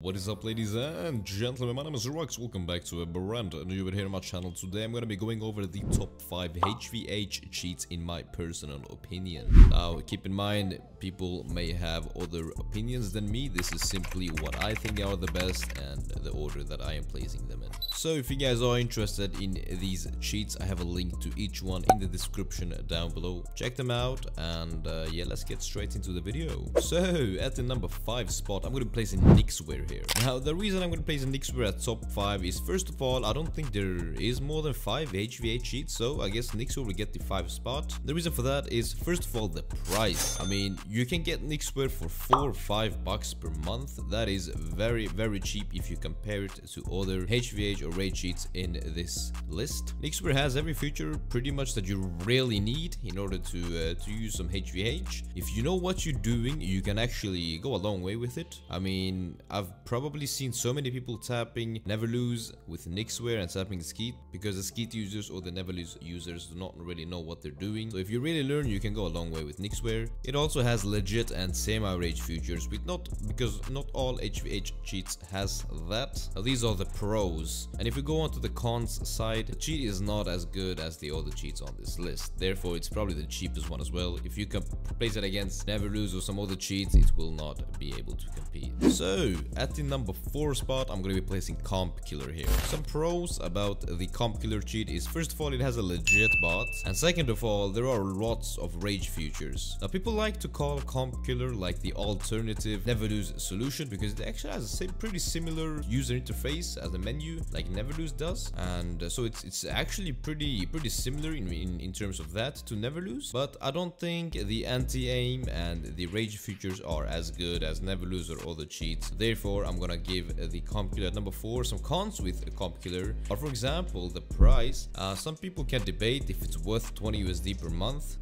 What is up, ladies and gentlemen? My name is Rux. Welcome back to a brand new video here on my channel. Today I'm going to be going over the top 5 Hvh cheats in my personal opinion. Now keep in mind, people may have other opinions than me. This is simply what I think are the best and the order that I am placing them in. So if you guys are interested in these cheats, I have a link to each one in the description down below. Check them out and yeah, let's get straight into the video. So at the number 5 spot, I'm going to be placing Nixware here. Now the reason I'm going to place Nixware at top 5 is, first of all, I don't think there is more than 5 Hvh cheats, so I guess Nixware will get the 5 spot. The reason for that is, first of all, the price. I mean, you can get Nixware for $4 or $5 per month. That is very cheap if you compare it to other Hvh or raid cheats in this list. Nixware has every feature pretty much that you really need in order to use some Hvh. If you know what you're doing, you can actually go a long way with it. I mean, I've probably seen so many people tapping Neverlose with Nixware and tapping Skeet, because the Skeet users or the Neverlose users do not really know what they're doing. So if you really learn, you can go a long way with Nixware. It also has legit and semi-rage features, because not all Hvh cheats has that. Now these are the pros, and if we go on to the cons side, the cheat is not as good as the other cheats on this list. Therefore, it's probably the cheapest one as well. If you can place it against Neverlose or some other cheats, it will not be able to compete. So at the number 4 spot, I'm going to be placing Comp Killer here. Some pros about the Comp Killer cheat is, first of all, it has a legit bot, and second of all, there are lots of rage features. Now people like to call Comp Killer like the alternative Neverlose solution, because it actually has a pretty similar user interface as the menu like Neverlose does, and so it's actually pretty similar in terms of that to Neverlose. But I don't think the anti-aim and the rage features are as good as Neverlose or other cheats. Therefore, I'm gonna give the Comp Killer at number 4. Some cons with a Comp Killer are, for example, the price. Some people can debate if it's worth 20 USD per month.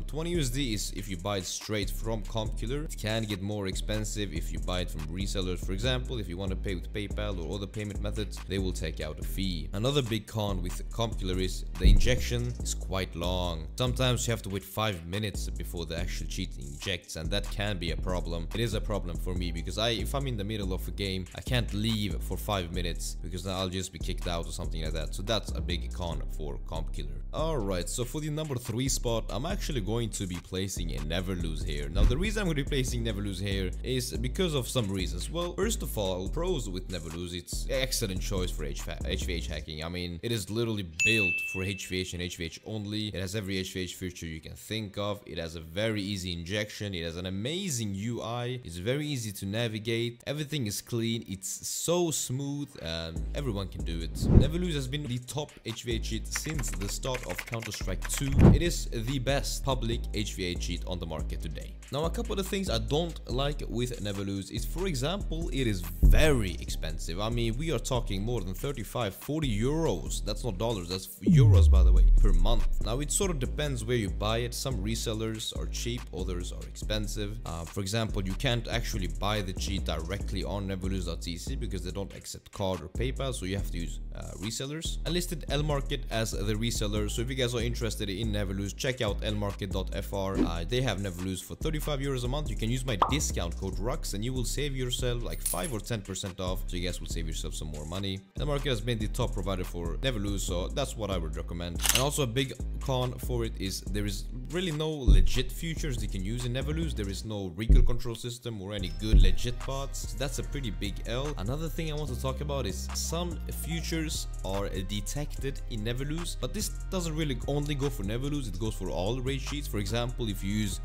20 USD is if you buy it straight from Comp Killer. It can get more expensive if you buy it from resellers. For example, if you want to pay with PayPal or other payment methods, they will take out a fee. Another big con with Comp Killer is the injection is quite long. Sometimes you have to wait 5 minutes before the actual cheat injects, and that can be a problem. It is a problem for me, because if I'm in the middle of a game, I can't leave for 5 minutes, because then I'll just be kicked out or something like that. So that's a big con for Comp Killer. Alright, so for the number 3 spot, I'm actually going to be placing a Neverlose here. Now the reason I'm going to be placing Neverlose here is because of some reasons. Well, first of all, pros with Neverlose, it's an excellent choice for Hvh hacking. I mean, it is literally built for Hvh and Hvh only. It has every Hvh feature you can think of. It has a very easy injection. It has an amazing UI. It's very easy to navigate. Everything is clean. It's so smooth, and everyone can do it. Neverlose has been the top Hvh cheat since the start of Counter-Strike 2. It is the best public Hvh cheat on the market today. Now, a couple of things I don't like with Neverlose is, for example, it is very expensive. I mean, we are talking more than 35-40 euros. That's not dollars, that's euros, by the way, per month. Now it sort of depends where you buy it. Some resellers are cheap, others are expensive. For example, you can't actually buy the cheat directly on Neverlose.cc because they don't accept card or PayPal, so you have to use resellers. I listed Lmarket as the reseller, so if you guys are interested in Neverlose, check out lmarket.fr. They have Neverlose for 35 euros a month. You can use my discount code RUX and you will save yourself like 5 or 10% off, so you guys will save yourself some more money. Lmarket has been the top provider for Neverlose, so that's what I would recommend. And also a big con for it is there is really no legit features you can use in Neverlose. There is no recoil control system or any good legit bots, so that's a pretty big L. Another thing I want to talk about is some features are detected in Neverlose, but this doesn't really only go for Neverlose, it goes for all rage cheats. For example, if you use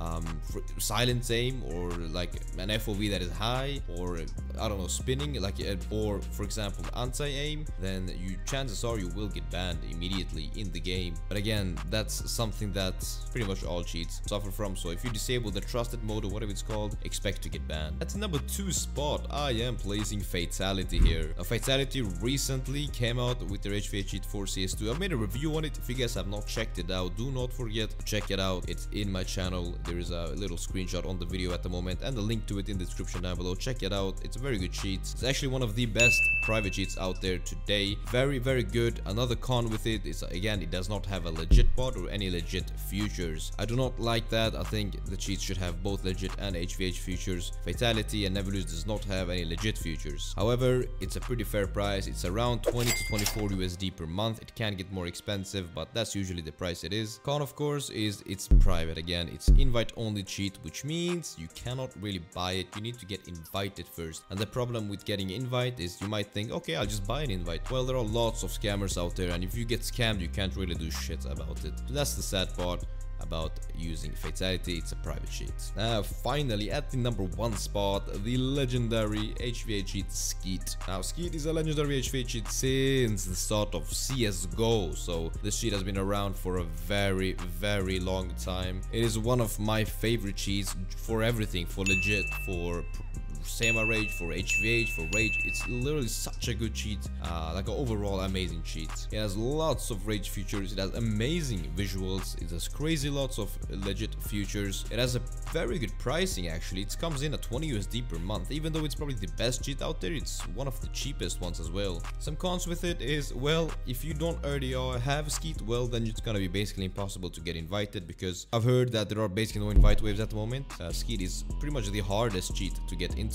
silent aim, or like an FOV that is high, or I don't know, spinning, like, or for example anti-aim, then chances are you will get banned immediately in the game. But again, that's something that pretty much all cheats suffer from. So if you disable the trusted mode or whatever it's called, expect to get banned. At the number 2 spot, I am placing Fatality here. Now, Fatality recently came out with their Hvh cheat for CS2. I made a review on it. If you guys have not checked it out, do not forget to check it out. It's in my channel. There is a little screenshot on the video at the moment, and the link to it in the description down below. Check it out. It's a very good cheat. It's actually one of the best private cheats out there today. Very good. Another con with it is, again, it does not have a legit bot or any legit features. features. I do not like that. I think the cheats should have both legit and HVH features. Fatality and Neverlose does not have any legit features. However, it's a pretty fair price. It's around 20 to 24 USD per month. It can get more expensive, but that's usually the price it is. Con, of course, is it's private. Again, it's invite only cheat, which means you cannot really buy it. You need to get invited first. And the problem with getting invite is you might think, okay, I'll just buy an invite. Well, there are lots of scammers out there, and if you get scammed, you can't really do shit about it. So that's the sad part about using Fatality. It's a private cheat. Now, finally, at the number 1 spot, the legendary HVH cheat Skeet. Now, Skeet is a legendary HVH cheat since the start of CSGO, so this cheat has been around for a very, very long time. It is one of my favorite cheats for everything, for legit, for Sema Rage, for HVH, for Rage. It's literally such a good cheat, like an overall amazing cheat. It has lots of Rage features, it has amazing visuals, it has crazy lots of legit features. It has a very good pricing actually. It comes in at 20 USD per month. Even though it's probably the best cheat out there, it's one of the cheapest ones as well. Some cons with it is, well, if you don't already have Skeet, well, then it's gonna be basically impossible to get invited, because I've heard that there are basically no invite waves at the moment. Skeet is pretty much the hardest cheat to get into.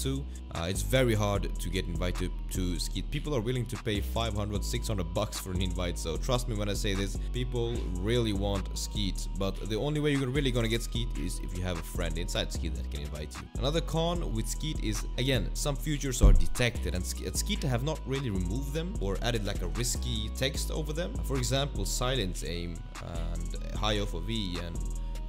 It's very hard to get invited to Skeet. People are willing to pay 500, 600 bucks for an invite, so trust me when I say this, people really want Skeet, but the only way you're really gonna get Skeet is if you have a friend inside Skeet that can invite you. Another con with Skeet is, again, some features are detected, and Skeet have not really removed them or added like a risky text over them. For example, silent aim and high FOV and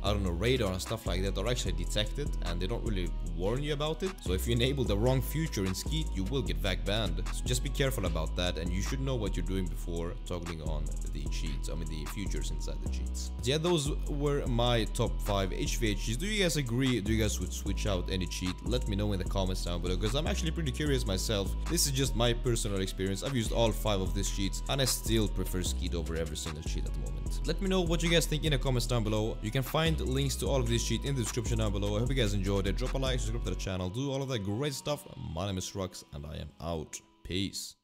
I don't know, radar and stuff like that are actually detected, and they don't really warn you about it. So if you enable the wrong feature in Skeet, you will get VAC banned. So just be careful about that, and you should know what you're doing before toggling on the cheats, the features inside the cheats. But yeah, those were my top 5 HVH cheats. Do you guys agree? Do you guys would switch out any cheat? Let me know in the comments down below, because I'm actually pretty curious myself. This is just my personal experience. I've used all 5 of these cheats, and I still prefer Skeet over every single cheat at the moment. Let me know what you guys think in the comments down below. You can find links to all of these cheats in the description down below. I hope you guys enjoyed it. Drop a like, subscribe to the channel, do all of that great stuff. My name is Hvh, and I am out. Peace.